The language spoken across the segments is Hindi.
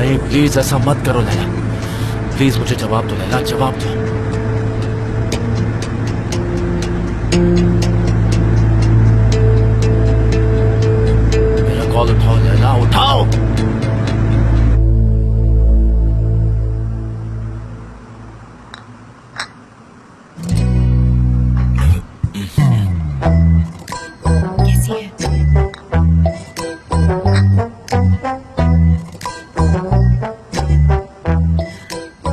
नहीं प्लीज ऐसा मत करो लैला, प्लीज मुझे जवाब दो लैला, जवाब दो। मेरा कॉल उठाओ लैला, उठाओ। कैसी है?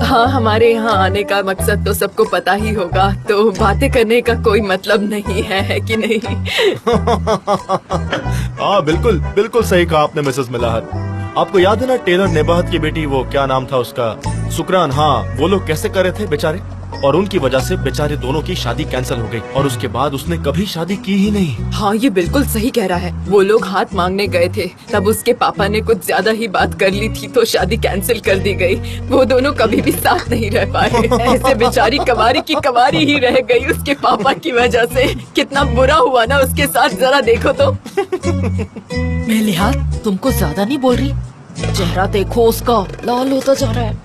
हाँ, हमारे यहाँ आने का मकसद तो सबको पता ही होगा, तो बातें करने का कोई मतलब नहीं है कि नहीं? हाँ बिल्कुल बिल्कुल सही कहा आपने मिसेस मिलाहत। आपको याद है ना टेलर नेबाहत की बेटी, वो क्या नाम था उसका, सुकरान, हाँ वो लोग कैसे कर रहे थे बेचारे, और उनकी वजह से बेचारे दोनों की शादी कैंसिल हो गई और उसके बाद उसने कभी शादी की ही नहीं। हाँ, ये बिल्कुल सही कह रहा है। वो लोग हाथ मांगने गए थे, तब उसके पापा ने कुछ ज्यादा ही बात कर ली थी तो शादी कैंसिल कर दी गई। वो दोनों कभी भी साथ नहीं रह पाए। ऐसे बेचारी कवारी की कवारी ही रह गई उसके पापा की वजह से। कितना बुरा हुआ ना उसके साथ, जरा देखो तो। मेलिहात, तुमको ज्यादा नहीं बोल रही? चेहरा देखो उसका, लाल होता जा रहा है।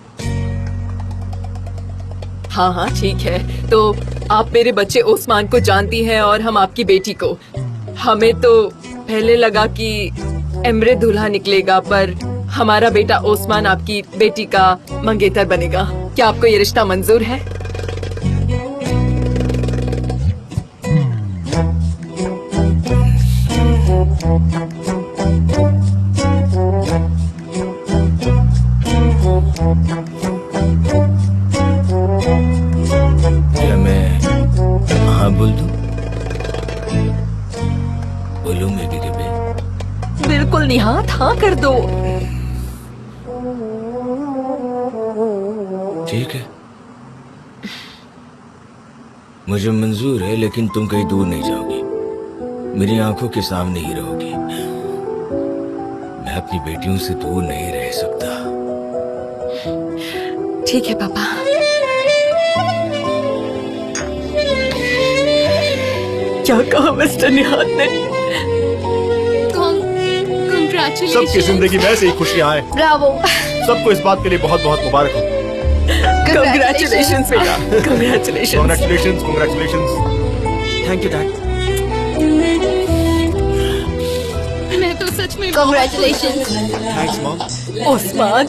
हाँ हाँ ठीक है, तो आप मेरे बच्चे ओस्मान को जानती हैं और हम आपकी बेटी को। हमें तो पहले लगा कि एमरे दूल्हा निकलेगा, पर हमारा बेटा ओस्मान आपकी बेटी का मंगेतर बनेगा। क्या आपको ये रिश्ता मंजूर है? क्या मैं हाँ बोल दूं? बोलूं मेरी बेबे? बिल्कुल निहात, हाँ कर दो। ठीक है, मुझे मंजूर है, लेकिन तुम कहीं दूर नहीं जाओगी, मेरी आंखों के सामने ही रहोगी। मैं अपनी बेटियों से दूर नहीं रह सकता। ठीक है पापा। क्या कहा मिस्टर निहात ने? सबकी जिंदगी में ऐसे ही खुशियाँ आए। ब्रावो। सबको इस बात के लिए बहुत बहुत मुबारक हो। Congratulations बेटा, congratulations। Congratulations, congratulations। Thank you Dad। मैं तो सच में Congratulations। Thanks Mom। Osman,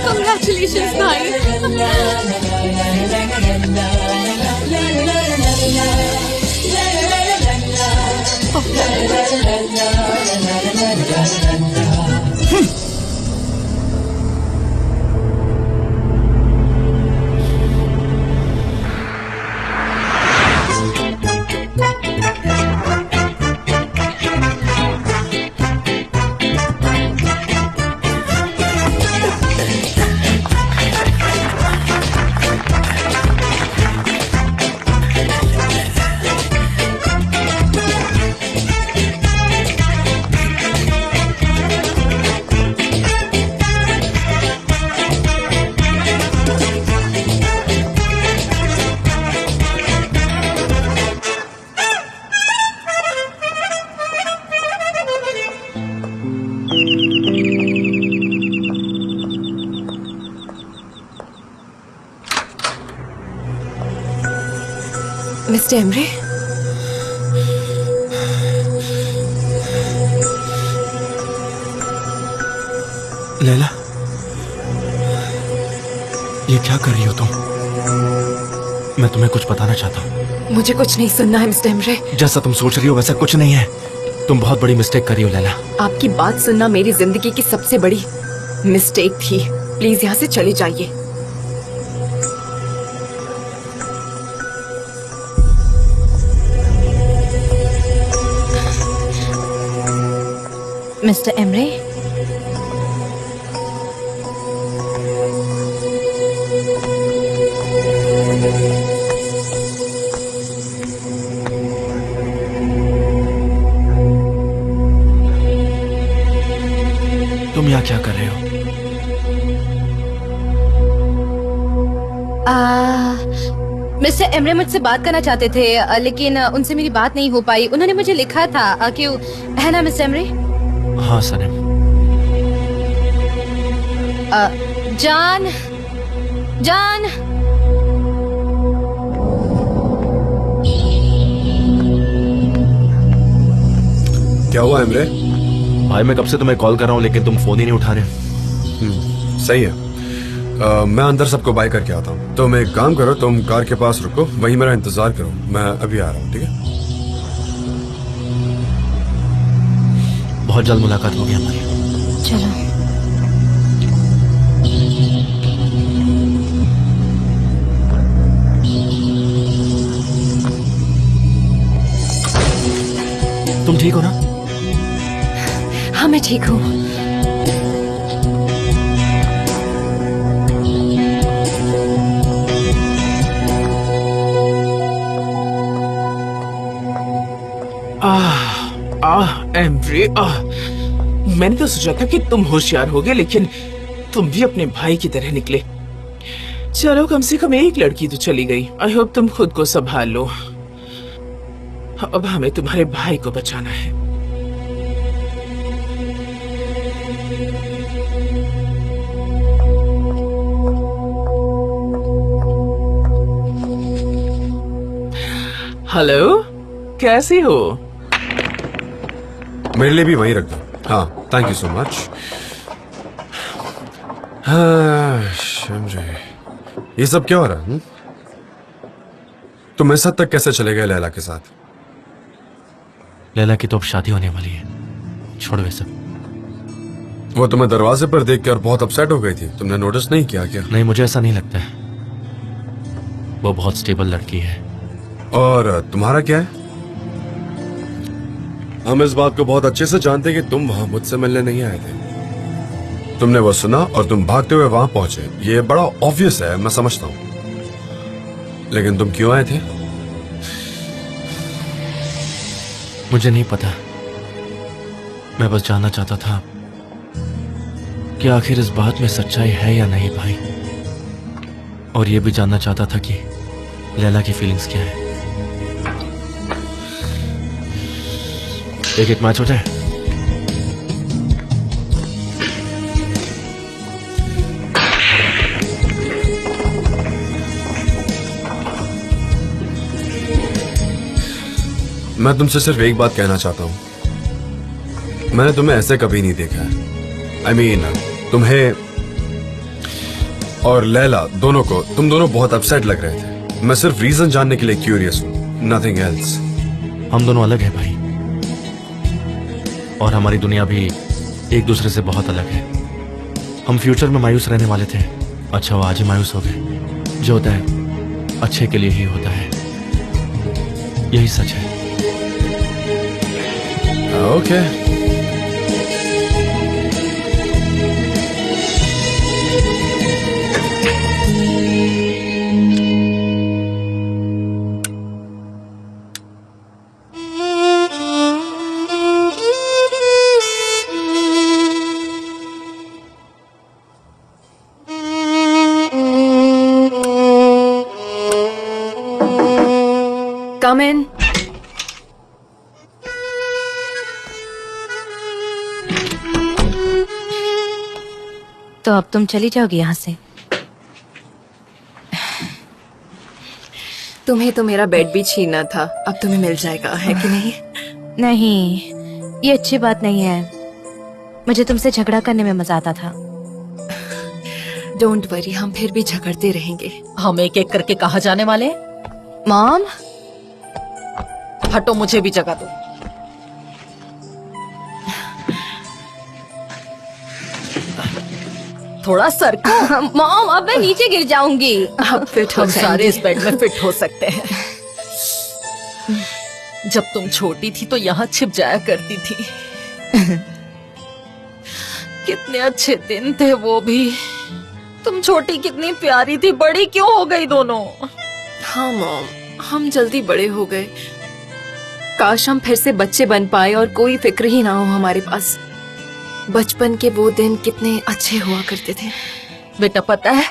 Congratulations भाई। मिस्टर एमरे, लैला, ये क्या कर रही हो तुम? मैं तुम्हें कुछ बताना चाहता हूँ। मुझे कुछ नहीं सुनना है मिस्टर एमरे। जैसा तुम सोच रही हो वैसा कुछ नहीं है। तुम बहुत बड़ी मिस्टेक कर रही हो लैला। आपकी बात सुनना मेरी जिंदगी की सबसे बड़ी मिस्टेक थी। प्लीज यहाँ से चले जाइए। मिस्टर एमरे, तुम यहाँ क्या कर रहे हो? मिस्टर एमरे मुझसे बात करना चाहते थे लेकिन उनसे मेरी बात नहीं हो पाई। उन्होंने मुझे लिखा था क्यों है ना मिस्टर एमरे? हाँ सनम। जान जान क्या हुआ इमरे? भाई मैं कब से तुम्हें कॉल कर रहा हूँ लेकिन तुम फोन ही नहीं उठा रहे। सही है। मैं अंदर सबको बाय करके आता हूँ। तुम एक काम करो, तुम कार के पास रुको, वहीं मेरा इंतजार करो, मैं अभी आ रहा हूँ। ठीक है? बहुत जल्द मुलाकात होगी हमारी। चलो। तुम ठीक हो ना? हाँ मैं ठीक हूँ। एमरे मैंने तो सोचा था कि तुम होशियार होगे, लेकिन तुम भी अपने भाई की तरह निकले। चलो कम से कम एक लड़की तो चली गई। आई होप तुम खुद को संभाल लो। अब हमें तुम्हारे भाई को बचाना है। हेलो, कैसी हो? मेरे लिए भी वहीं रख दो। हाँ, थैंक यू सो मच। हाँ, शमरे, ये सब क्या हो रहा है? तुम इस हद तक कैसे चले गए लैला के साथ? लैला की तो अब शादी होने वाली है। छोड़ वे सब। वो तुम्हें दरवाजे पर देख कर बहुत अपसेट हो गई थी, तुमने नोटिस नहीं किया क्या? नहीं, मुझे ऐसा नहीं लगता है। वो बहुत स्टेबल लड़की है। और तुम्हारा क्या है? हम इस बात को बहुत अच्छे से जानते हैं कि तुम वहां मुझसे मिलने नहीं आए थे। तुमने वो सुना और तुम भागते हुए वहां पहुंचे। ये बड़ा ऑब्वियस है, मैं समझता हूं, लेकिन तुम क्यों आए थे? मुझे नहीं पता। मैं बस जानना चाहता था कि आखिर इस बात में सच्चाई है या नहीं भाई। और ये भी जानना चाहता था कि लैला की फीलिंग्स क्या है। एक मैच हो जाए। मैं तुमसे सिर्फ एक बात कहना चाहता हूं। मैंने तुम्हें ऐसे कभी नहीं देखा है। I mean, तुम्हें और लैला दोनों को, तुम दोनों बहुत अपसेट लग रहे थे। मैं सिर्फ रीजन जानने के लिए क्यूरियस हूं, नथिंग एल्स। हम दोनों अलग हैं भाई, और हमारी दुनिया भी एक दूसरे से बहुत अलग है। हम फ्यूचर में मायूस रहने वाले थे। अच्छा, वो आज ही मायूस हो गए। जो होता है अच्छे के लिए ही होता है, यही सच है। ओके। Come in. तो अब तुम चली जाओगी यहाँ से? तुम्हें तो मेरा बेड भी छीनना था, अब तुम्हें मिल जाएगा, है कि नहीं? नहीं, ये अच्छी बात नहीं है। मुझे तुमसे झगड़ा करने में मजा आता था। डोंट वरी, हम फिर भी झगड़ते रहेंगे। हम एक एक करके कहाँ जाने वाले? मॉम, हटो, मुझे भी जगह दो। थोड़ा सर को। मॉम अब मैं नीचे गिर जाऊंगी। अब फिट हो हम सारे जाएंगे। इस बेड में फिट हो सकते हैं। जब तुम छोटी थी तो यहाँ छिप जाया करती थी। कितने अच्छे दिन थे वो भी। तुम छोटी कितनी प्यारी थी, बड़ी क्यों हो गई दोनों? हाँ मॉम, हम जल्दी बड़े हो गए। काश हम फिर से बच्चे बन पाए और कोई फिक्र ही ना हो हमारे पास। बचपन के वो दिन कितने अच्छे हुआ करते थे। बेटा पता है,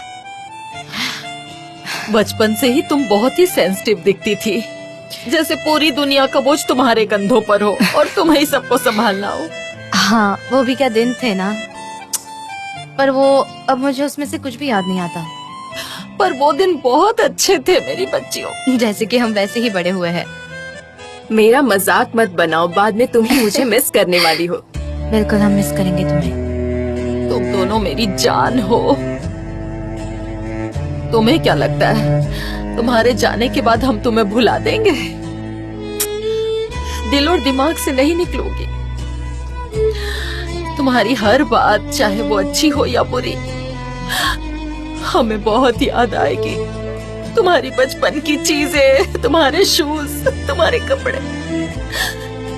बचपन से ही तुम बहुत ही सेंसिटिव दिखती थी, जैसे पूरी दुनिया का बोझ तुम्हारे कंधों पर हो और तुम्हें ही सबको संभालना हो। हाँ, वो भी क्या दिन थे ना। पर वो अब मुझे उसमें से कुछ भी याद नहीं आता। पर वो दिन बहुत अच्छे थे मेरी बच्चियों। जैसे कि हम वैसे ही बड़े हुए हैं। मेरा मजाक मत बनाओ, बाद में तुम ही मुझे मिस करने वाली हो। बिल्कुल, हम मिस करेंगे तुम्हें। तुम दोनों मेरी जान हो। तुम्हें क्या लगता है तुम्हारे जाने के बाद हम तुम्हें भुला देंगे? दिल और दिमाग से नहीं निकलोगी। तुम्हारी हर बात, चाहे वो अच्छी हो या बुरी, हमें बहुत याद आएगी। तुम्हारी बचपन की चीजें, तुम्हारे शूज, तुम्हारे कपड़े,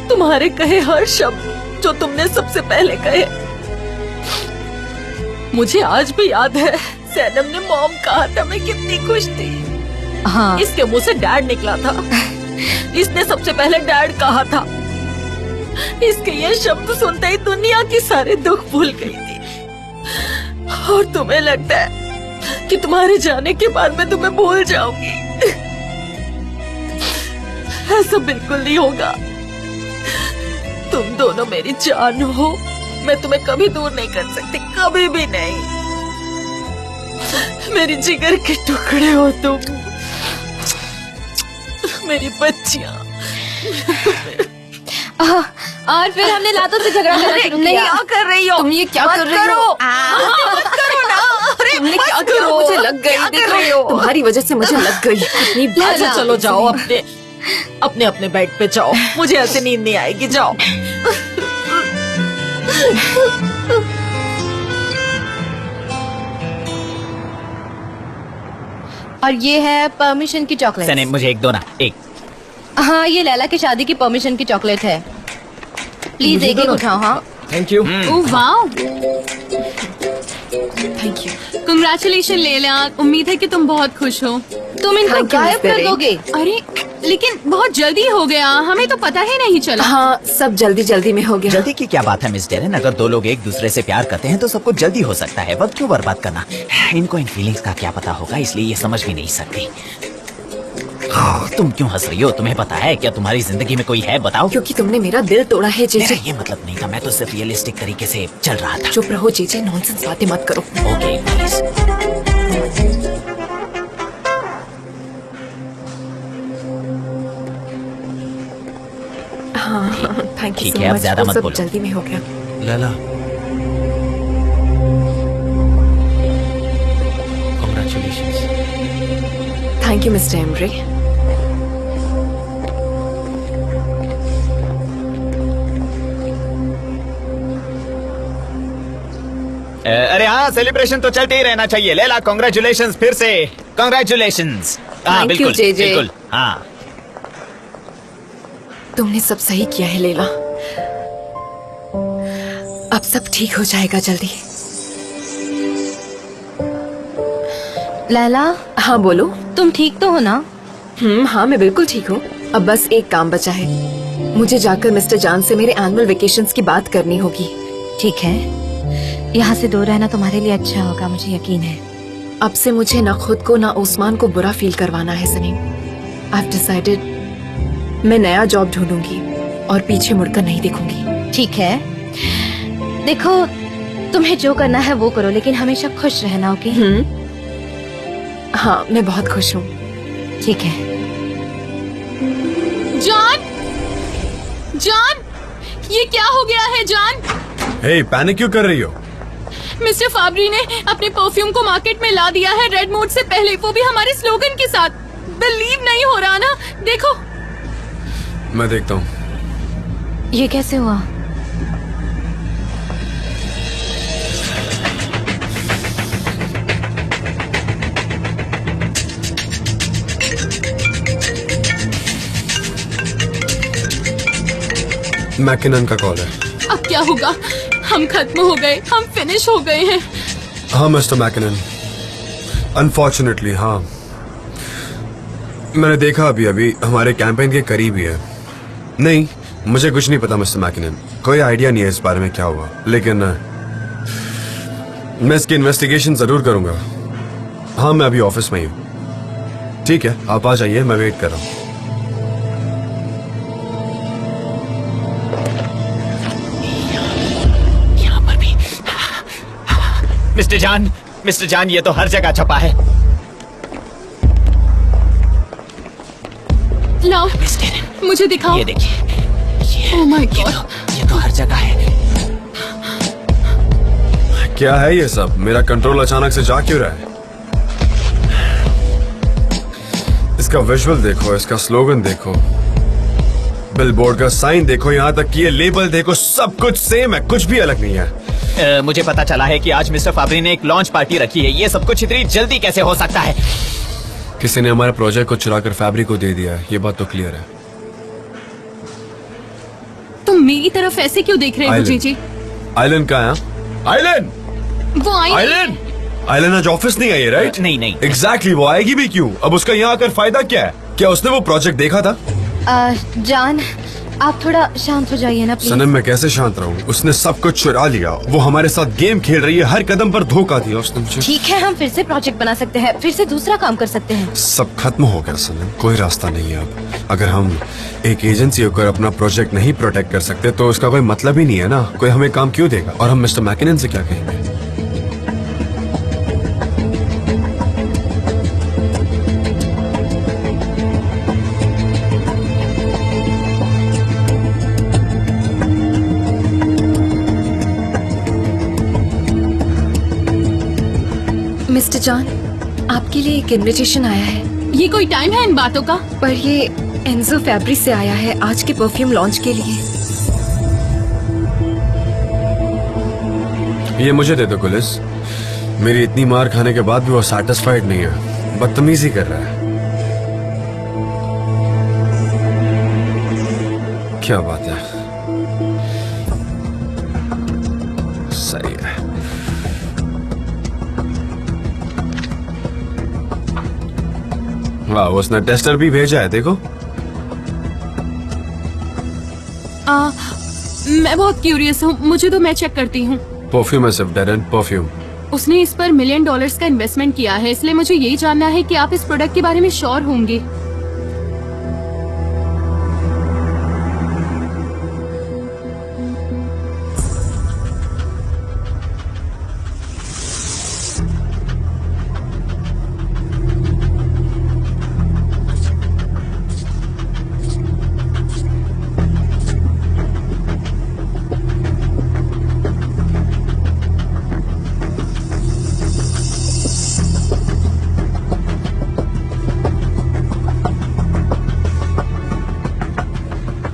तुम्हारे कहे हर शब्द जो तुमने सबसे पहले कहे। मुझे आज भी याद है सैनम ने मॉम कहा था, मैं कितनी खुश थी। हाँ, इसके मुंह से डैड निकला था। इसने सबसे पहले डैड कहा था। इसके ये शब्द सुनते ही दुनिया की सारे दुख भूल गई थी। और तुम्हें लगता है कि तुम्हारे जाने के बाद मैं तुम्हें भूल जाऊंगी? ऐसा बिल्कुल नहीं होगा। तुम दोनों मेरी जान हो। मैं तुम्हें कभी दूर नहीं कर सकती, कभी भी नहीं। मेरी जिगर के टुकड़े हो तुम, मेरी बच्चियां। और फिर हमने लातों से झगड़ा करना शुरू नहीं, किया। क्या कर रही हो? तुम ये क्या मत कर रही हो? मत करो ना। अरे तुमने मत क्या करो। किया? मुझे लग गई। क्या कर देखो, रही हो? तुम्हारी वजह से मुझे लग गई। इतनी अच्छा चलो जाओ, अपने अपने बेड पे जाओ। मुझे ऐसे नींद नहीं आएगी, जाओ। और ये है परमिशन की चॉकलेट। सने मुझे एक दो ना, एक। हाँ, ये लैला की शादी की परमिशन की चॉकलेट है। प्लीज एक एक उठाओ। हाँ, thank you. Oh wow, thank you. Congratulation लेला, उम्मीद है कि तुम बहुत खुश हो। तुम इनको Thank you, गायब Miss कर Berry। दोगे। अरे लेकिन बहुत जल्दी हो गया, हमें तो पता ही नहीं चला। हाँ, सब जल्दी जल्दी में हो गया। जल्दी की क्या बात है मिस डेरेन? अगर दो लोग एक दूसरे से प्यार करते हैं तो सब कुछ जल्दी हो सकता है। वक्त क्यों बर्बाद करना? इनको इन फीलिंग्स का क्या पता होगा, इसलिए ये समझ भी नहीं सकती। तुम क्यों हंस रही हो? तुम्हें पता है क्या तुम्हारी जिंदगी में कोई है? बताओ। क्योंकि तुमने मेरा दिल तोड़ा है मेरा जेजे। ये मतलब नहीं था, मैं तो सिर्फ रियलिस्टिक तरीके से चल रहा था। चुप रहो जेजे, नॉनसेंस बातें मत करो। Okay please. हाँ, थैंक यू ठीक सो है, अब मच। ज्यादा वो मत सब बोलो। जल्दी में हो गया। Laila, congratulations. Thank you mister Emre. अरे हाँ, सेलिब्रेशन तो चलते ही रहना चाहिए। लेला कॉन्ग्रेचुलेशंस फिर से। कॉन्ग्रेचुलेशंस। हाँ Thank you, बिल्कुल JJ। बिल्कुल। हाँ तुमने सब सही किया है लेला। अब सब ठीक हो जाएगा जल्दी। लैला, हाँ बोलो। तुम ठीक तो हो ना? हाँ मैं बिल्कुल ठीक हूँ। अब बस एक काम बचा है। मुझे जाकर मिस्टर जान से मेरे एनुअल वेकेशंस की बात करनी होगी। ठीक है, यहाँ से दूर रहना तुम्हारे लिए अच्छा होगा, मुझे यकीन है। अब से मुझे ना खुद को ना उस्मान को बुरा फील करवाना है सनीम। आई हैव डिसाइडेड मैं नया जॉब ढूंढूंगी और पीछे मुड़कर नहीं देखूंगी। ठीक है, देखो तुम्हें जो करना है वो करो, लेकिन हमेशा खुश रहना। ओके? हाँ मैं बहुत खुश हूँ। ठीक है। जान, जान, ये क्या हो गया है जान? हे, पैनिक क्यों कर रही हो? मिस्टर फाबरी ने अपने परफ्यूम को मार्केट में ला दिया है रेड मोड से पहले, वो भी हमारे स्लोगन के साथ। बिलीव नहीं हो रहा ना? देखो। मैं देखता हूँ। ये कैसे हुआ? मैकिनन का कॉल है। अब क्या होगा? हम खत्म हो गए, हम फिनिश हो गए हैं। हाँ मिस्टर मैकिनन, अनफॉर्चुनेटली हाँ। मैंने देखा अभी अभी हमारे कैंपेन के करीब ही है। नहीं, मुझे कुछ नहीं पता मिस्टर मैकिनन, कोई आइडिया नहीं है इस बारे में क्या हुआ, लेकिन मैं इसकी इन्वेस्टिगेशन जरूर करूंगा। हाँ मैं अभी ऑफिस में ही हूँ। ठीक है, आप आ जाइए, मैं वेट कर रहा हूँ। यहाँ पर भी। मिस्टर जान, ये तो हर जगह छपा है। लाओ, मुझे दिखाओ। ये देखिए, ओह माय गॉड, ये तो हर जगह है। क्या है ये सब? मेरा कंट्रोल अचानक से जा क्यों रहा है? इसका विजुअल देखो, इसका स्लोगन देखो, बिलबोर्ड का साइन देखो, यहाँ तक कि ये लेबल देखो, सब कुछ सेम है, कुछ भी अलग नहीं है। मुझे पता चला है कि आज मिस्टर फाबरी ने एक लॉन्च पार्टी रखी है। ये सब कुछ इतनी जल्दी कैसे हो सकता है? किसी ने हमारे प्रोजेक्ट को चुराकर फैब्री को दे दिया है, ये बात तो क्लियर है। तुम मेरी तरफ ऐसे क्यों देख रहे हो जीजी? आइलन कहाँ है? आइलन! वो आई आइलन! आइलन आज ऑफिस नहीं आई है, राइट? नहीं। एग्जैक्टली, वो आएगी भी क्यों? अब उसका यहाँ आकर फायदा क्या है? क्या उसने वो प्रोजेक्ट देखा था? जान, आप थोड़ा शांत हो जाइए ना प्लीज। सनम, मैं कैसे शांत रहूं? उसने सब कुछ चुरा लिया, वो हमारे साथ गेम खेल रही है, हर कदम पर धोखा दिया उसने मुझे। ठीक है, हम फिर से प्रोजेक्ट बना सकते हैं, फिर से दूसरा काम कर सकते हैं। सब खत्म हो गया सनम, कोई रास्ता नहीं है अब। अगर हम एक एजेंसी होकर अपना प्रोजेक्ट नहीं प्रोटेक्ट कर सकते तो उसका कोई मतलब ही नहीं है ना। कोई हमें काम क्यों देगा? और हम मिस्टर मैकिनन से क्या कहेंगे? मिस्टर जॉन, आपके लिए एक इनविटेशन आया है। ये कोई टाइम है इन बातों का? पर ये एंजो फैब्री से आया है आज के परफ्यूम लॉन्च के लिए। ये मुझे दे दो गुलिस। मेरी इतनी मार खाने के बाद भी वो सैटिस्फाइड नहीं है, बदतमीजी कर रहा है। क्या बात है, सही है। वाह, उसने टेस्टर भी भेजा है, देखो। मैं बहुत क्यूरियस हूँ, मुझे तो मैं चेक करती हूँ। परफ्यूम है सिर्फ, डेरन, परफ्यूम। उसने इस पर $1 मिलियन का इन्वेस्टमेंट किया है, इसलिए मुझे यही जानना है कि आप इस प्रोडक्ट के बारे में श्योर होंगे।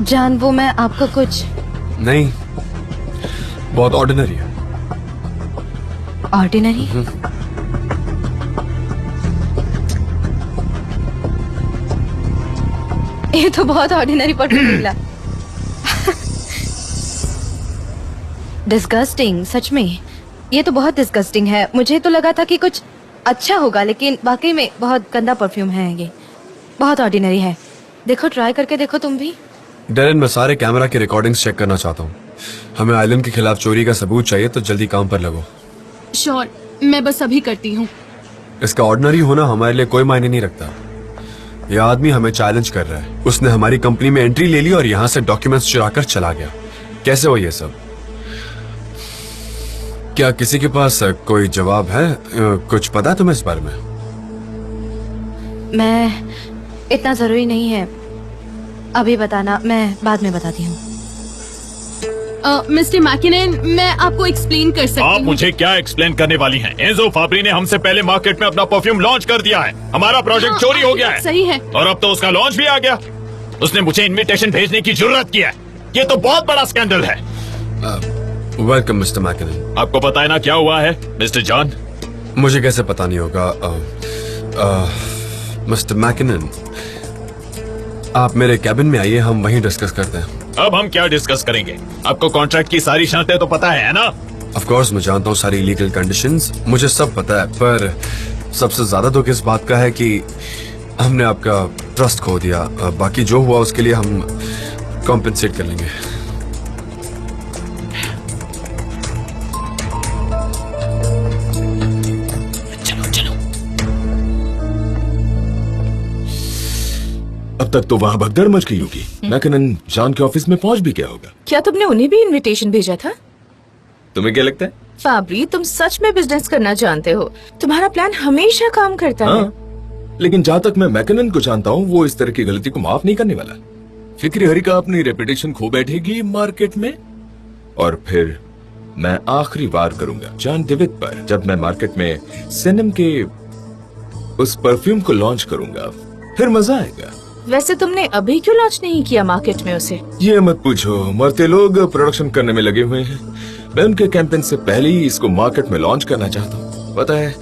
जान, वो मैं आपको कुछ नहीं, बहुत ऑर्डिनरी है। ऑर्डिनरी? ये तो बहुत ऑर्डिनरी परफ्यूम निकला। डिस्गस्टिंग, सच में ये तो बहुत डिस्गस्टिंग है। मुझे तो लगा था कि कुछ अच्छा होगा, लेकिन वाकई में बहुत गंदा परफ्यूम है। ये बहुत ऑर्डिनरी है। देखो, ट्राई करके देखो तुम भी। डेरन, मैं सारे कैमरा की रिकॉर्डिंग्स चेक करना चाहता हूँ। हमें आइलैंड के खिलाफ चोरी का सबूत चाहिए, तो जल्दी काम पर लगो। श्योर, मैं बस अभी करती हूँ। इसका ऑर्डिनरी होना हमारे लिए कोई मायने नहीं रखता। यह आदमी हमें चैलेंज कर रहा है। उसने हमारी कंपनी में एंट्री ले ली और यहाँ से डॉक्यूमेंट्स चुराकर चला गया। कैसे हो ये सब? क्या किसी के पास कोई जवाब है? कुछ पता है तुम्हें इस बारे में? मैं, इतना जरूरी नहीं है अभी बताना, मैं बाद में बताती हूँ। मिस्टर मैकिनन, मैं आपको एक्सप्लेन कर सकती हूँ। आप मुझे क्या एक्सप्लेन करने वाली हैं? एंजो फाब्री ने हमसे पहले मार्केट में अपना परफ्यूम लॉन्च कर दिया है। हमारा प्रोजेक्ट चोरी हो गया है। सही है। और अब तो उसका लॉन्च भी आ गया। उसने मुझे इनविटेशन भेजने की जरूरत की है। ये तो बहुत बड़ा स्कैंडल है। Welcome mister McKinnon. आपको पता है ना क्या हुआ है मिस्टर जॉन? मुझे कैसे पता नहीं होगा? मिस्टर मैकिनन, आप मेरे कैबिन में आइए, हम वहीं डिस्कस करते हैं। अब हम क्या डिस्कस करेंगे? आपको कॉन्ट्रैक्ट की सारी शर्तें तो पता है ना? ऑफ कोर्स मैं जानता हूँ सारी लीगल कंडीशंस, मुझे सब पता है। पर सबसे ज्यादा दुख इस बात का है कि हमने आपका ट्रस्ट खो दिया। बाकी जो हुआ उसके लिए हम कॉम्पेंसेट कर लेंगे। चलो चलो। तक तो वहाँ भगदड़ मच गई होगी। मैकनन जॉन के ऑफिस में पहुंच भी गया होगा। क्या तुमने उन्हें भी इनविटेशन भेजा था? तुम्हें क्या लगता है? फाब्री, तुम सच में बिजनेस करना जानते हो। तुम्हारा प्लान हमेशा काम करता है। लेकिन जहाँ तक मैं मैकनन को जानता हूँ, वो इस तरह की गलती को माफ नहीं करने वाला। फिक्री हरी का अपनी रेपुटेशन खो बैठेगी मार्केट में, और फिर मैं आखिरी वार करूंगा जॉन डेविड पर जब मैं मार्केट में सेनम के उस परफ्यूम को लॉन्च करूंगा। फिर मजा आएगा। वैसे तुमने अभी क्यों लॉन्च नहीं किया मार्केट में उसे? ये मत पूछो, मरते लोग प्रोडक्शन करने में लगे हुए हैं। मैं उनके कैंपेन से पहले ही इसको मार्केट में लॉन्च करना चाहता हूँ। पता है,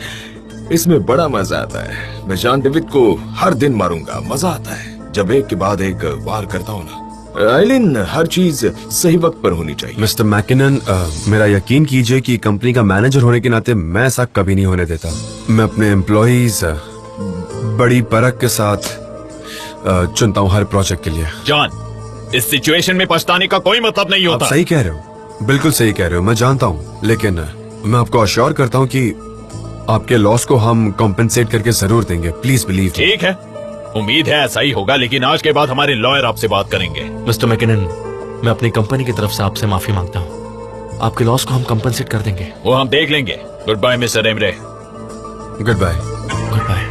इसमें बड़ा मजा आता है। मैं जॉन डेविड को हर दिन मारूंगा। मजा आता है जब एक के बाद एक वार करता हूँ ना। आइलिन, हर चीज सही वक्त पर होनी चाहिए। मिस्टर मैकिनन, मेरा यकीन कीजिए कि कंपनी का मैनेजर होने के नाते मैं ऐसा कभी नहीं होने देता। मैं अपने एम्प्लॉइज बड़ी परख के साथ चुनता हूँ हर प्रोजेक्ट के लिए। जॉन, इस सिचुएशन में पछताने का कोई मतलब नहीं आप होता। सही कह रहे हो, बिल्कुल सही कह रहे हो, मैं जानता हूँ। लेकिन मैं आपको अश्योर करता हूँ कि आपके लॉस को हम कॉम्पेंसेट करके जरूर देंगे। Please believe. ठीक है, उम्मीद है ऐसा ही होगा, लेकिन आज के बाद हमारे लॉयर आपसे बात करेंगे। मिस्टर मैकिनन, मैं अपनी कंपनी की तरफ से आपसे माफी मांगता हूँ। आपके लॉस को हम कंपनसेट कर देंगे। वो हम देख लेंगे। Good bye mister Emre. Good bye. Good bye.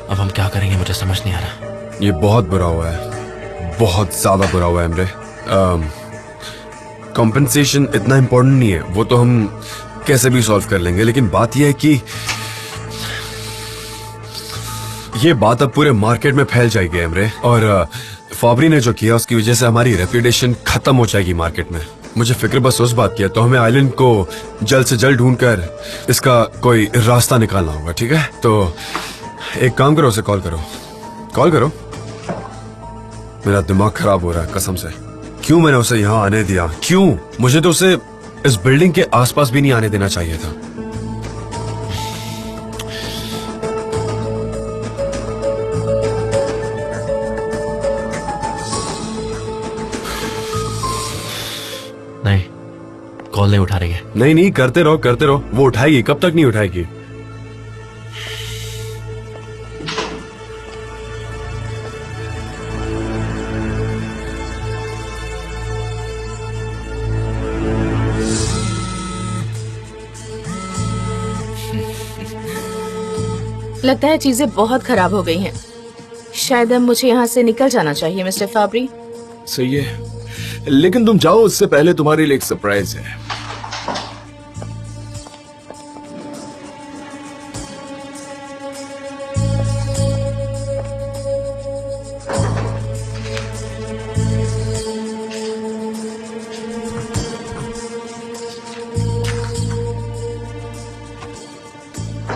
अब हम क्या करेंगे मुझे समझ नहीं आ रहा। ये बहुत बुरा हुआ है, बहुत ज्यादा बुरा हुआ है एमरे। कॉम्पेंसेशन इतना इम्पोर्टेंट नहीं है, वो तो हम कैसे भी सॉल्व कर लेंगे। लेकिन बात यह है कि ये बात अब पूरे मार्केट में फैल जाएगी एमरे, और फाब्री ने जो किया उसकी वजह से हमारी रेपुटेशन खत्म हो जाएगी मार्केट में। मुझे फिक्र बस उस बात की है, तो हमें आइलैंड को जल्द से जल्द ढूंढकर इसका कोई रास्ता निकालना होगा। ठीक है, तो एक काम करो, उसे कॉल करो। मेरा दिमाग खराब हो रहा है कसम से। क्यों मैंने उसे यहाँ आने दिया? क्यों? मुझे तो उसे इस बिल्डिंग के आसपास भी नहीं आने देना चाहिए था। नहीं, कॉल नहीं उठा रही है। नहीं, करते रहो। वो उठाएगी, कब तक नहीं उठाएगी? लगता है चीजें बहुत खराब हो गई हैं। शायद अब मुझे यहाँ से निकल जाना चाहिए मिस्टर फाब्री। सही है, लेकिन तुम जाओ, उससे पहले तुम्हारे लिए एक सरप्राइज है।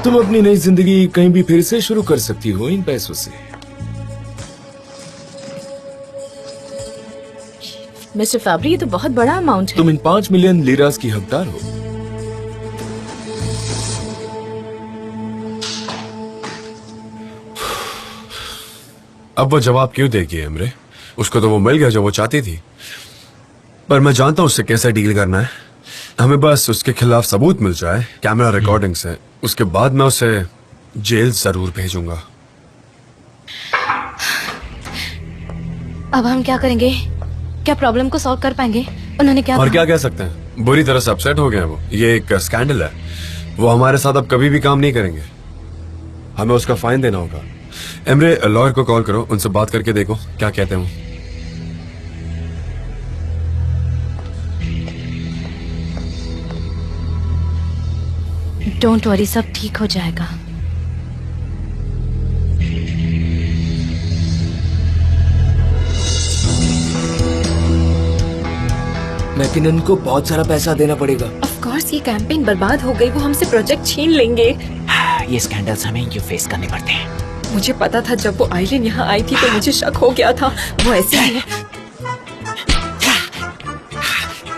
तुम अपनी नई जिंदगी कहीं भी फिर से शुरू कर सकती हो इन पैसों से। मिस्टर फाब्री, ये तो बहुत बड़ा अमाउंट है। तुम इन 5 मिलियन लीरास की हकदार हो। अब वो जवाब क्यों देगी एमरे? उसको तो वो मिल गया जो वो चाहती थी, पर मैं जानता हूं उससे कैसे डील करना है। हमें बस उसके खिलाफ सबूत मिल जाए कैमरा रिकॉर्डिंग से, उसके बाद मैं उसे जेल जरूर भेजूंगा। अब हम क्या करेंगे? क्या प्रॉब्लम को सॉल्व कर पाएंगे? उन्होंने क्या और कहा? क्या कह सकते हैं, बुरी तरह से अपसेट हो गए हैं वो। ये एक स्कैंडल है, वो हमारे साथ अब कभी भी काम नहीं करेंगे। हमें उसका फाइन देना होगा। एमरे, लॉयर को कॉल करो, उनसे बात करके देखो क्या कहते हैं। डोंट वरी, सब ठीक हो जाएगा। मैकिनन को बहुत सारा पैसा देना पड़ेगा। ऑफ कोर्स, ये कैंपेन बर्बाद हो गई, वो हमसे प्रोजेक्ट छीन लेंगे। ये स्कैंडल्स हमें क्यों फेस करने पड़ते हैं? मुझे पता था जब वो आइलिन यहाँ आई थी तो मुझे शक हो गया था। वो ऐसे ही है।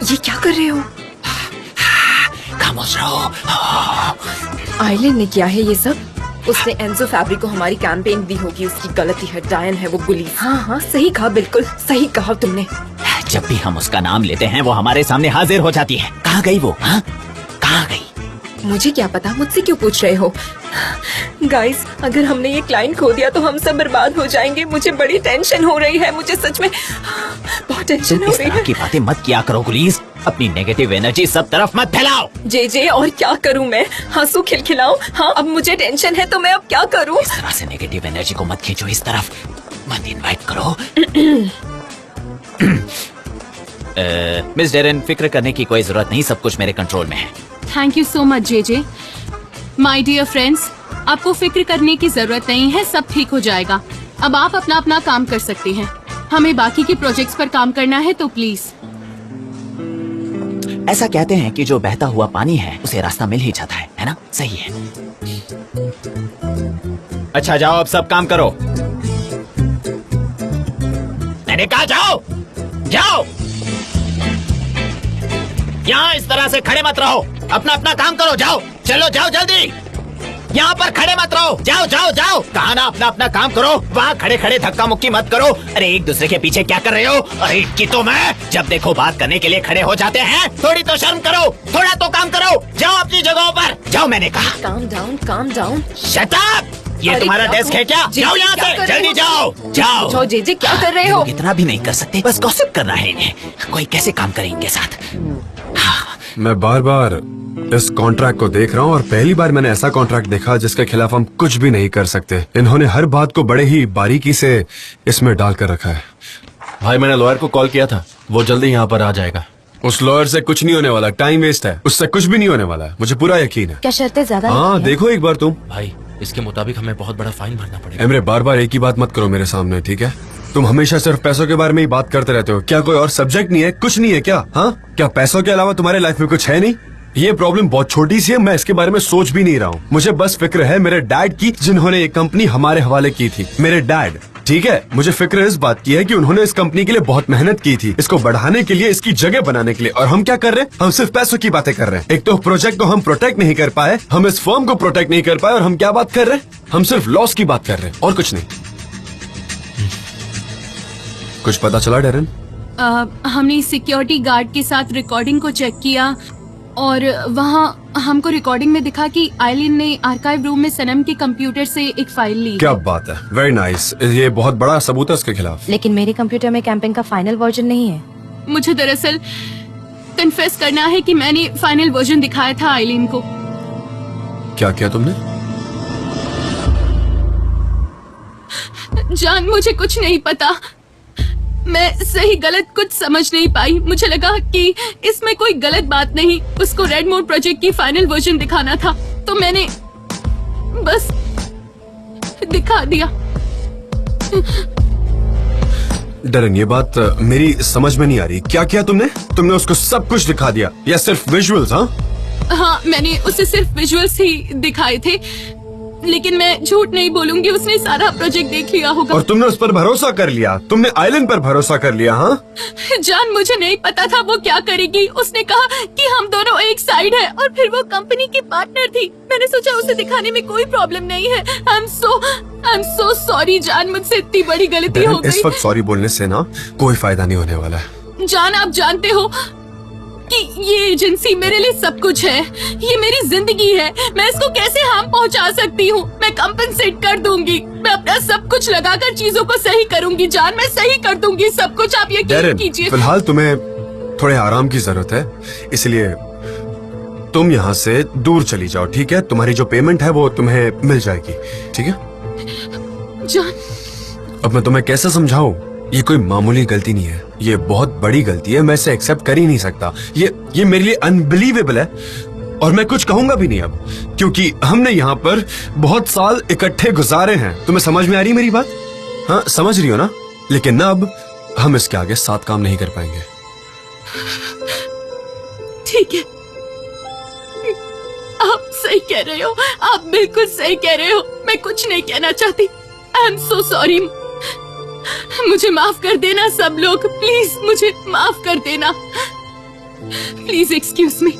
ये क्या कर रहे हो? खामोश रहो। आइलिन ने किया है ये सब। उसने एंजो फैब्री को हमारी कैंपेन दी होगी, उसकी गलती है। डायन है वो गुली। हाँ, सही कहा, बिल्कुल सही कहा तुमने। जब भी हम उसका नाम लेते हैं वो हमारे सामने हाजिर हो जाती है। कहाँ गई वो? हाँ, कहाँ गई? मुझे क्या पता, मुझसे क्यों पूछ रहे हो? गाइस, अगर हमने ये क्लाइंट खो दिया तो हम सब बर्बाद हो जाएंगे। मुझे बड़ी टेंशन हो रही है, मुझे सच में बहुत टेंशन तुम हो इस रही तरह है। की बातें मत किया करो गुलीस। अपनी नेगेटिव एनर्जी सब तरफ मत फैलाओ। जे और क्या करूं मैं? हंसू खिलखिलाऊं? हाँ, अब मुझे टेंशन है तो मैं अब क्या करूं? इस तरह से नेगेटिव एनर्जी को मत खींचो इस तरफ, मत इनवाइट करो। मिस डेरेन, फिक्र करने की कोई जरूरत नहीं, सब कुछ मेरे कंट्रोल में है। Thank you so much J. My dear friends, आपको फिक्र करने की जरूरत नहीं है, सब ठीक हो जाएगा। अब आप अपना अपना काम कर सकते हैं। हमें बाकी के प्रोजेक्ट्स पर काम करना है, तो प्लीज। ऐसा कहते हैं कि जो बहता हुआ पानी है उसे रास्ता मिल ही जाता है ना? सही है। अच्छा जाओ, अब सब काम करो। मैंने कहा जाओ, जाओ। यहाँ इस तरह से खड़े मत रहो, अपना अपना काम करो। जाओ, चलो जाओ जल्दी। यहाँ पर खड़े मत रहो, जाओ जाओ जाओ। कहा ना अपना अपना काम करो। वहाँ खड़े खड़े धक्का मुक्की मत करो। अरे एक दूसरे के पीछे क्या कर रहे हो? अरे की तो मैं, जब देखो बात करने के लिए खड़े हो जाते हैं। थोड़ी तो शर्म करो, थोड़ा तो काम करो। जाओ अपनी जगहों पर, जाओ मैंने कहा। Calm down, calm down. Shut up! ये अरे तुम्हारा क्या डेस्क है क्या? जे, जाओ यहाँ क्या से, कर रहे जल्दी हो? जाओ जाओ। जाओ जे, क्या कर रहे हो? इतना भी नहीं कर सकते, बस गॉसिप करना है इन्हें। कोई कैसे काम करे इनके साथ? मैं बार बार इस कॉन्ट्रैक्ट को देख रहा हूँ और पहली बार मैंने ऐसा कॉन्ट्रैक्ट देखा जिसके खिलाफ हम कुछ भी नहीं कर सकते। इन्होंने हर बात को बड़े ही बारीकी से इसमें डाल कर रखा है। भाई, मैंने लॉयर को कॉल किया था, वो जल्दी यहाँ पर आ जाएगा। उस लॉयर से कुछ नहीं होने वाला, टाइम वेस्ट है। उससे कुछ भी नहीं होने वाला है, मुझे पूरा यकीन है। क्या शर्तें ज्यादा हाँ, लगती हैं? देखो एक बार तुम। भाई, इसके मुताबिक हमें बहुत बड़ा फाइन भरना पड़ेगा। एमरे, बार बार एक ही बात मत करो मेरे सामने, ठीक है? तुम हमेशा सिर्फ पैसों के बारे में ही बात करते रहते हो। क्या कोई और सब्जेक्ट नहीं है? कुछ नहीं है क्या? हाँ, क्या पैसों के अलावा तुम्हारे लाइफ में कुछ है नहीं? ये प्रॉब्लम बहुत छोटी सी है, मैं इसके बारे में सोच भी नहीं रहा हूँ। मुझे बस फिक्र है मेरे डैड की, जिन्होंने ये कंपनी हमारे हवाले की थी। मेरे डैड, ठीक है? मुझे फिक्र इस बात की है कि उन्होंने इस कंपनी के लिए बहुत मेहनत की थी, इसको बढ़ाने के लिए, इसकी जगह बनाने के लिए। और हम क्या कर रहे हैं? हम सिर्फ पैसों की बातें कर रहे हैं। एक तो प्रोजेक्ट को हम प्रोटेक्ट नहीं कर पाए, हम इस फर्म को प्रोटेक्ट नहीं कर पाए, और हम क्या बात कर रहे हैं? हम सिर्फ लॉस की बात कर रहे हैं और कुछ नहीं। कुछ पता चला डेरन? हमने सिक्योरिटी गार्ड के साथ रिकॉर्डिंग को चेक किया और वहाँ हमको रिकॉर्डिंग में दिखा कि आइलिन ने आर्काइव रूम में सनम के कंप्यूटर से एक फाइल ली। क्या बात है, वेरी नाइस। ये बहुत बड़ा सबूत है उसके खिलाफ। लेकिन मेरे कंप्यूटर में कैंपिंग का फाइनल वर्जन नहीं है। मुझे दरअसल कन्फेस करना है कि मैंने फाइनल वर्जन दिखाया था आइलिन को। क्या किया तुमने? जान, मुझे कुछ नहीं पता। मैं सही गलत कुछ समझ नहीं पाई। मुझे लगा कि इसमें कोई गलत बात नहीं, उसको रेड मोड प्रोजेक्ट की फाइनल वर्जन दिखाना था, तो मैंने बस दिखा दिया। डरन, ये बात मेरी समझ में नहीं आ रही। क्या किया तुमने? तुमने उसको सब कुछ दिखा दिया या सिर्फ विजुअल्स? हाँ, मैंने उसे सिर्फ विजुअल्स ही दिखाए थे, लेकिन मैं झूठ नहीं बोलूंगी, उसने सारा प्रोजेक्ट देख लिया होगा। और तुमने उस पर भरोसा कर लिया? तुमने आइलैंड पर भरोसा कर लिया? हाँ जान, मुझे नहीं पता था वो क्या करेगी। उसने कहा कि हम दोनों एक साइड हैं और फिर वो कंपनी की पार्टनर थी। मैंने सोचा उसे दिखाने में कोई प्रॉब्लम नहीं है। आई एम सो सॉरी जान, मुझसे इतनी बड़ी गलती हो गई। इस वक्त सॉरी बोलने से ना कोई फायदा नहीं होने वाला है। जान, आप जानते हो कि ये एजेंसी मेरे लिए सब कुछ है, ये मेरी जिंदगी है। मैं इसको कैसे हार्म पहुंचा सकती हूँ? मैं कंपनसेट कर दूंगी, मैं अपना सब कुछ लगाकर चीजों को सही करूंगी। जान, मैं सही कर दूंगी सब कुछ, आप यकीन कीजिए। फिलहाल तुम्हें थोड़े आराम की जरूरत है, इसलिए तुम यहाँ से दूर चली जाओ, ठीक है? तुम्हारी जो पेमेंट है वो तुम्हें मिल जाएगी, ठीक है? जान, अब मैं तुम्हें कैसे समझाऊं? ये कोई मामूली गलती नहीं है, ये बहुत बड़ी गलती है। मैं इसे एक्सेप्ट कर ही नहीं सकता। ये मेरे लिए अनबिलीवेबल है और मैं कुछ कहूंगा भी नहीं अब, क्योंकि हमने यहाँ पर बहुत साल इकट्ठे गुजारे हैं। तुम्हें समझ में आ रही मेरी बात? हाँ, समझ रही हो ना? लेकिन ना अब हम इसके आगे साथ काम नहीं कर पाएंगे। ठीक है, आप सही कह रहे हो, आप बिल्कुल सही कह रहे हो। मैं कुछ नहीं कहना चाहती। I am so sorry. मुझे माफ कर देना सब लोग, प्लीज मुझे माफ कर देना। Please excuse me.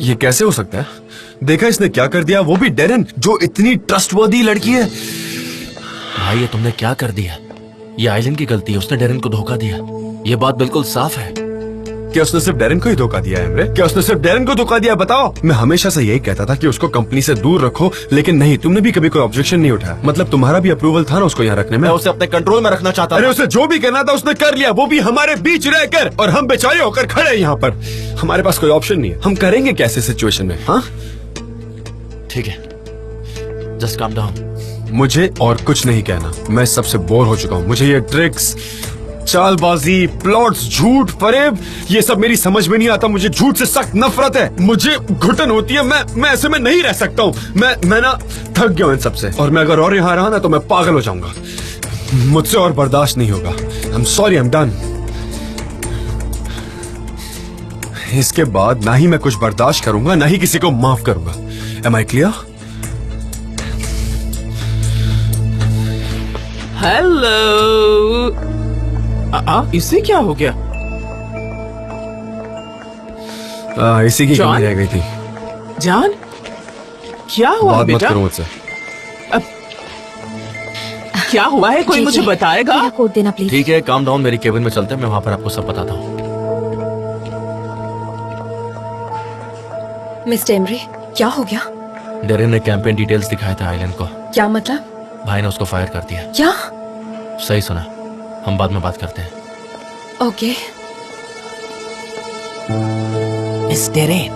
ये कैसे हो सकता है? देखा इसने क्या कर दिया, वो भी डेरन, जो इतनी ट्रस्टवर्दी लड़की है। भाई, ये तुमने क्या कर दिया? ये आइलैंड की गलती है, उसने डेरिन को धोखा दिया। ये बात बिल्कुल साफ है। क्या उसने सिर्फ डेरिन को ही धोखा दिया है एमरे? क्या उसने सिर्फ डेरिन को धोखा दिया? बताओ। मैं हमेशा से यही कहता था कि उसको कंपनी से दूर रखो, लेकिन नहीं, तुमने भी कभी कोई ऑब्जेक्शन नहीं उठाया। मतलब तुम्हारा भी अप्रूवल था ना उसको यहाँ रखने में? मैं उसे अपने कंट्रोल में रखना चाहता अरे था। उसे जो भी करना था उसने कर लिया, वो भी हमारे बीच रहकर, और हम बेचारे होकर खड़े हैं यहाँ पर। हमारे पास कोई ऑप्शन नहीं है। हम करेंगे कैसे सिचुएशन में? हाँ ठीक है, जस्ट काम डाउन। मुझे और कुछ नहीं कहना, मैं सबसे बोर हो चुका हूँ। मुझे ये ट्रिक्स, चालबाजी, प्लॉट्स, झूठ, फरेब, ये सब मेरी समझ में नहीं आता। मुझे झूठ से सख्त नफरत है, मुझे घुटन होती है। मैं ऐसे में नहीं रह सकता हूँ। मैं ना थक गया हूँ इन सबसे, और मैं अगर और यहाँ रहा ना तो मैं पागल हो जाऊंगा। मुझसे और बर्दाश्त नहीं होगा। I am sorry, I am done. इसके बाद ना ही मैं कुछ बर्दाश्त करूंगा, ना ही किसी को माफ करूंगा। Am I clear? हेलो। इससे क्या हो गया? इसी की जॉन? कमी रह गई थी। जान, क्या हुआ बात मत बेटा? करो मुझसे। क्या हुआ है? कोई जी, मुझे जी। बताएगा? मेरा कोट देना प्लीज। ठीक है, काम डाउन, मेरी केबिन में चलते हैं, मैं वहां पर आपको सब बताता हूँ। मिस्टर एमरी, क्या हो गया? डेरिन ने कैंपेन डिटेल्स दिखाए थे आइलैंड को। क्या मतलब? भाई ने उसको फायर कर दिया। क्या? सही सुना, हम बाद में बात करते हैं। Okay. Miss Darren,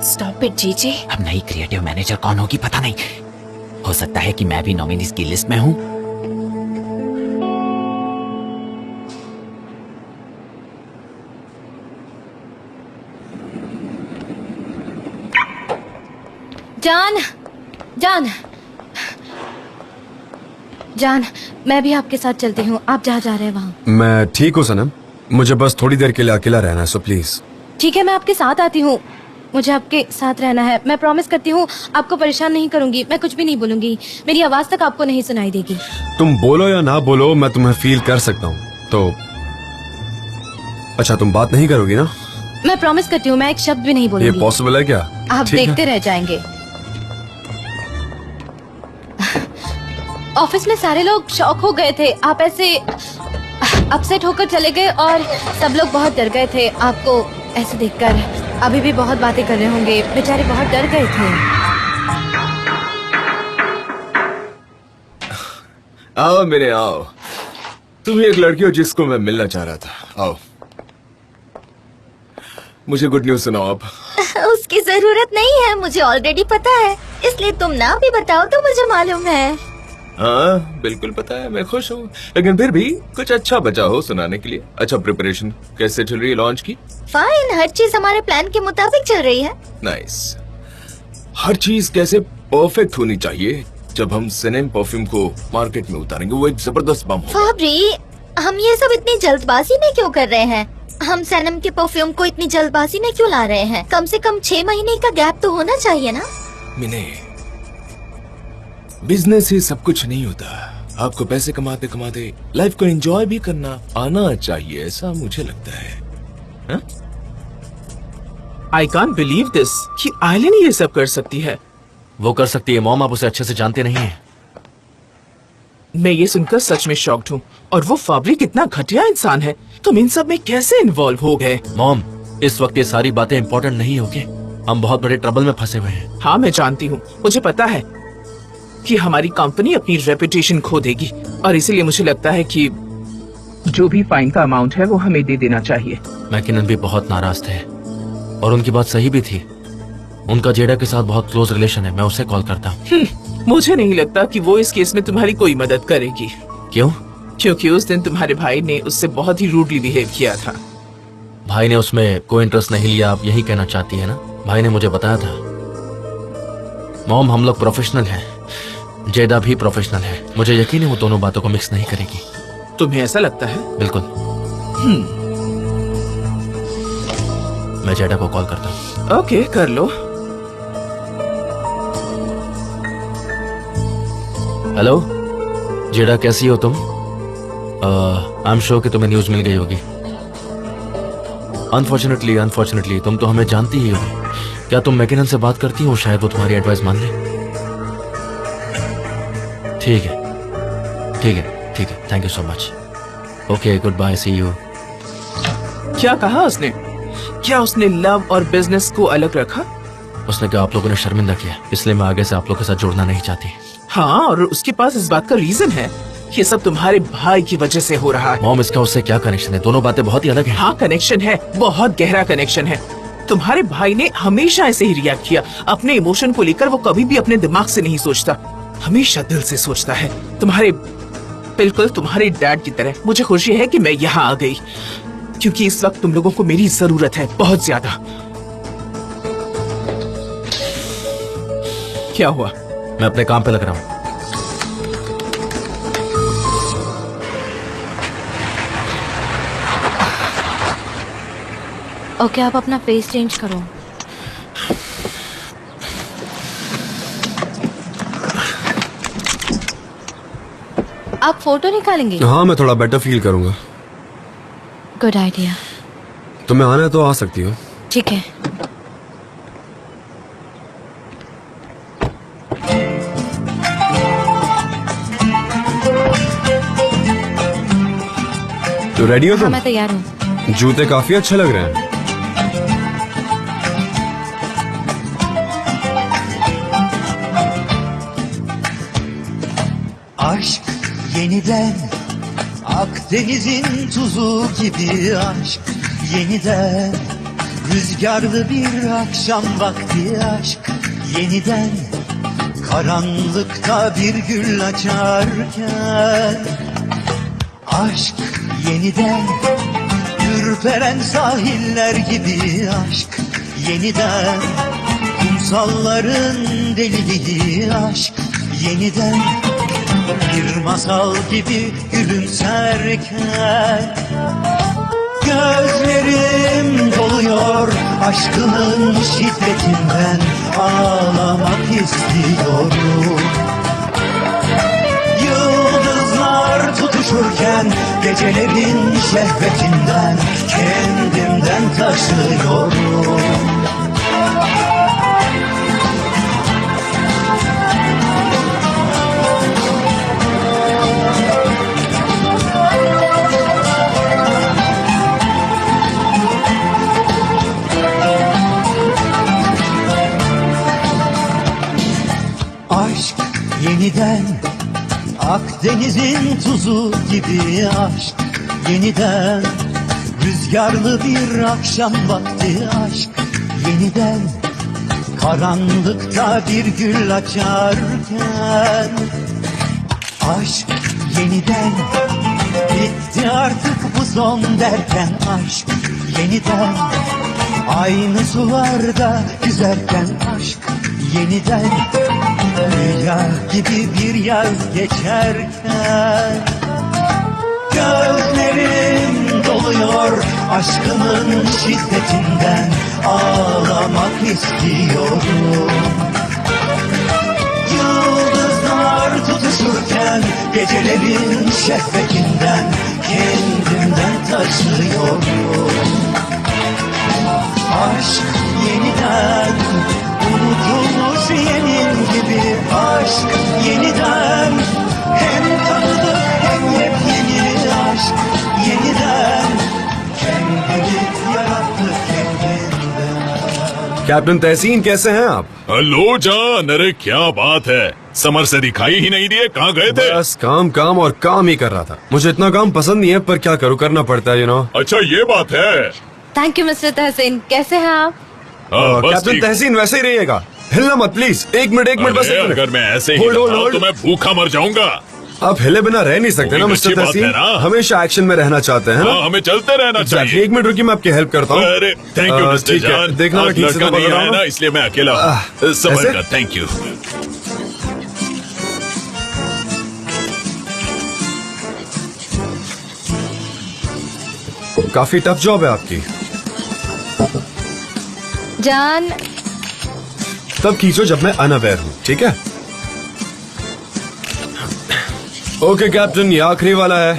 stop it जीजी। अब नई क्रिएटिव मैनेजर कौन होगी पता नहीं। हो सकता है कि मैं भी नॉमिनीज की लिस्ट में हूँ। जान, जान, जान, मैं भी आपके साथ चलती हूँ। आप जहाँ जा रहे हैं वहाँ। मैं ठीक हूँ सनम, मुझे बस थोड़ी देर के लिए अकेला रहना है, सो प्लीज। ठीक है, मैं आपके साथ आती हूँ। मुझे आपके साथ रहना है। मैं प्रॉमिस करती हूँ आपको परेशान नहीं करूंगी। मैं कुछ भी नहीं बोलूंगी। मेरी आवाज तक आपको नहीं सुनाई देगी। तुम बोलो या ना बोलो, मैं तुम्हें फील कर सकता हूँ। तो अच्छा, तुम बात नहीं करोगी ना? मैं प्रॉमिस करती हूँ मैं एक शब्द भी नहीं ये बोलूंगी। पॉसिबल है क्या? आप ठीक है। देखते रह जाएंगे। ऑफिस में सारे लोग शॉक हो गए थे। आप ऐसे अपसेट होकर चले गए और सब लोग बहुत डर गए थे आपको ऐसे देखकर। अभी भी बहुत बातें कर रहे होंगे, बेचारे बहुत डर गए थे। आओ मेरे आओ, तुम ही एक लड़की हो जिसको मैं मिलना चाह रहा था। आओ, मुझे गुड न्यूज सुनाओ अब। उसकी जरूरत नहीं है, मुझे ऑलरेडी पता है, इसलिए तुम ना भी बताओ तो मुझे मालूम है। हाँ बिल्कुल पता है, मैं खुश हूँ, लेकिन फिर भी कुछ अच्छा बचा हो सुनाने के लिए। अच्छा, प्रिपरेशन कैसे चल रही है लॉन्च की? फाइन, हर चीज हमारे प्लान के मुताबिक चल रही है। नाइस। हर चीज कैसे परफेक्ट होनी चाहिए जब हम सेनेम परफ्यूम को मार्केट में उतारेंगे, वो एक जबरदस्त बम होगा। फाबरी, हम ये सब इतनी जल्दबाजी में क्यों कर रहे हैं? हम सनम के परफ्यूम को इतनी जल्दबाजी में क्यों ला रहे हैं? कम से कम 6 महीने का गैप तो होना चाहिए ना? मिने, बिजनेस से सब कुछ नहीं होता। आपको पैसे कमाते कमाते लाइफ को एंजॉय भी करना आना चाहिए, ऐसा मुझे लगता है। आई कांट बिलीव दिस कि आइलैंड ये सब कर सकती है। वो कर सकती है मॉम, आप उसे अच्छे से जानते नहीं हैं। मैं ये सुनकर सच में शॉक्ड हूँ। और वो फाबरी कितना घटिया इंसान है। तुम इन सब में कैसे इन्वॉल्व हो गए? मॉम, इस वक्त ये सारी बातें इंपॉर्टेंट नहीं होगी। हम बहुत बड़े ट्रबल में फंसे हुए हैं। हाँ मैं जानती हूँ, मुझे पता है कि हमारी कंपनी अपनी रेपुटेशन खो देगी, और इसीलिए मुझे लगता है कि जो भी फाइन का अमाउंट है वो हमें दे देना चाहिए। मैकिनन भी बहुत नाराज थे और उनकी बात सही भी थी। उनका जेडा के साथ बहुत क्लोज रिलेशन है, मैं उसे कॉल करता हूँ। मुझे नहीं लगता कि वो इस केस में तुम्हारी कोई मदद करेगी। क्यों? क्योंकि उस दिन तुम्हारे भाई ने उससे बहुत ही रूडली बिहेव किया था। भाई ने उसमें कोई इंटरेस्ट नहीं लिया, आप यही कहना चाहती है ना? भाई ने मुझे बताया था। मॉम, हम लोग प्रोफेशनल हैं, जेडा भी प्रोफेशनल है। मुझे यकीन है वो दोनों बातों को मिक्स नहीं करेगी। तुम्हें ऐसा लगता है? बिल्कुल। मैं जेडा को कॉल करता हूँ। ओके, कर लो। हेलो जेडा, कैसी हो तुम? आई एम श्योर कि तुम्हें न्यूज मिल गई होगी। अनफॉर्चुनेटली तुम तो हमें जानती ही हो। क्या तुम मैकिनन से बात करती हो? शायद वो तुम्हारी एडवाइस मान ले। ठीक है, ठीक है, thank you so much. Okay, good bye, see you. क्या कहा उसने? क्या उसने लव और बिजनेस को अलग रखा? उसने कहा आप लोगों ने शर्मिंदा किया, इसलिए मैं आगे से आप लोगों के साथ जुड़ना नहीं चाहती। हाँ, और उसके पास इस बात का रीजन है। ये सब तुम्हारे भाई की वजह से हो रहा है। मॉम, इसका उससे क्या कनेक्शन है? दोनों बातें बहुत ही अलग हैं। हाँ, कनेक्शन है, बहुत गहरा कनेक्शन है। तुम्हारे भाई ने हमेशा ऐसे ही रिएक्ट किया। अपने इमोशन को लेकर वो कभी भी अपने दिमाग से नहीं सोचता, हमेशा दिल से सोचता है। बिल्कुल तुम्हारे डैड की तरह। मुझे खुशी है कि मैं यहाँ आ गई, क्योंकि इस वक्त तुम लोगों को मेरी जरूरत है, बहुत ज्यादा। क्या हुआ? मैं अपने काम पे लग रहा हूँ। ओके, आप अपना फेस चेंज करो। आप फोटो निकालेंगे? हाँ, मैं थोड़ा बेटर फील करूंगा। Good idea. तुम्हें आना है तो आ सकती हो। ठीक है। तो रेडी हो हाँ, तुम? मैं तैयार हूँ। जूते काफी अच्छे लग रहे हैं। Aşk yeniden Akdeniz'in tuzu gibi aşk yeniden Rüzgarlı bir akşam vakti aşk yeniden Karanlıkta bir gül açarken Aşk yeniden Ürperen sahiller gibi aşk yeniden Kumsalların deliliği aşk yeniden Bir masal gibi gülümserken Gözlerim doluyor aşkının şiddetinden Ağlamak istiyorum Yıldızlar tutuşurken gecelerin şehvetinden Kendimden taşıyorum Aşk yeniden Akdeniz'in tuzu gibi aşk yeniden Rüzgarlı bir akşam vakti aşk yeniden Karanlıkta bir gül açarken Aşk yeniden Bitti artık bu son derken aşk yeniden Aynı sularda yüzerken aşk yeniden Rüya gibi bir yaz geçerken Gözlerim doluyor aşkımın şiddetinden Ağlamak istiyorum Yıldızlar tutuşurken gecelerin şehvetinden Kendimden taşıyorum Aşk yeniden unutulmuş yemin gibi aşk yeniden Hem tanıdık hem yepyeni aşk yeniden Kendimiz yarattık kendinden captain Tahseen, कैसे हैं आप? हेलो जान, अरे क्या बात है, समर से दिखाई ही नहीं दिए, कहाँ गए थे? बस काम काम और काम ही कर रहा था। मुझे इतना काम पसंद नहीं है, पर क्या करूँ, करना पड़ता है, यू नो। अच्छा ये बात है। थैंक यू मिस्टर तहसीन। कैसे हैं आप? हाँ, बस कैप्टन ठीक। तहसीन वैसे ही रहिएगा, हिलना मत प्लीज। एक मिनट बस अरे, एक मिनट। अगर मैं ऐसे ही Hold, hold, रहा hold। तो मैं भूखा मर जाऊंगा। आप हिले बिना रह नहीं सकते ना वो भी मिस्टर अच्छी बात तहसीन, है ना। हमेशा एक्शन में रहना चाहते हैं ना। हाँ, हमें चलते रहना चाहिए। एक मिनट रुकिए, मैं आपकी हेल्प करता हूँ। अरे थैंक यू मिस्टर ठीक है, जान। देखना मैं आज ठीक से लड़का तो नहीं बता आया रहा ना, हूँ। इसलिए मैं अकेला हूँ। समझ ऐसे? गया, थैंक यू। काफी टफ जॉब है आपकी। जान, तब खींचो जब मैं अनअवेयर हूँ, ठीक है? ओके कैप्टन, ये आखिरी वाला है।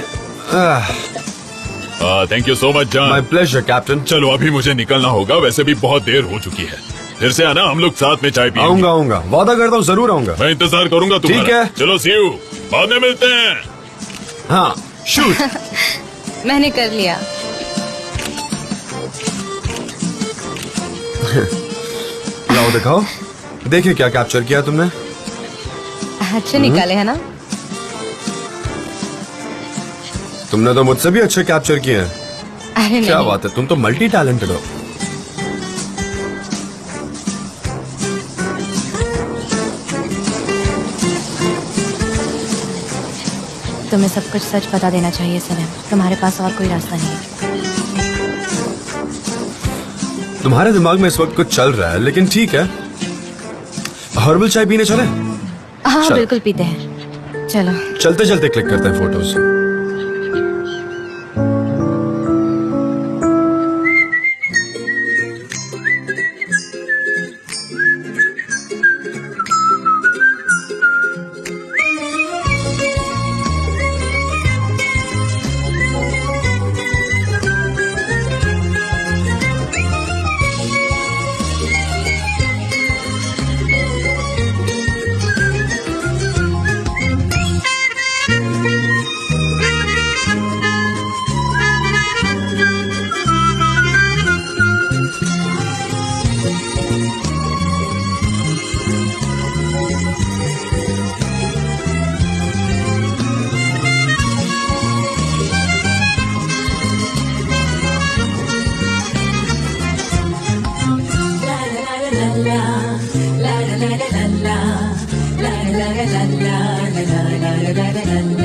थैंक यू सो मच जान। My pleasure captain. चलो अभी मुझे निकलना होगा, वैसे भी बहुत देर हो चुकी है। फिर से आना, हम लोग साथ में चाय पिएंगे। आऊंगा, वादा करता हूँ जरूर आऊंगा। मैं इंतजार करूंगा तुम्हारा। ठीक है। चलो सी यू, बाद में मिलते हैं। हाँ शूट। मैंने कर लिया। लाओ दिखाओ, देखिए क्या कैप्चर किया तुमने। अच्छे निकाले है ना? तुमने तो मुझसे भी अच्छे कैप्चर किए हैं। अरे क्या नहीं, बात है, तुम तो मल्टी टैलेंटेड हो। तुम्हें सब कुछ सच बता देना चाहिए सनम। तुम्हारे पास और कोई रास्ता नहीं है। तुम्हारे दिमाग में इस वक्त कुछ चल रहा है, लेकिन ठीक है। हर्बल चाय पीने चले? हाँ चल। बिल्कुल पीते हैं, चलो। चलते चलते क्लिक करते हैं photos. la la la la la la la la la la la la la la la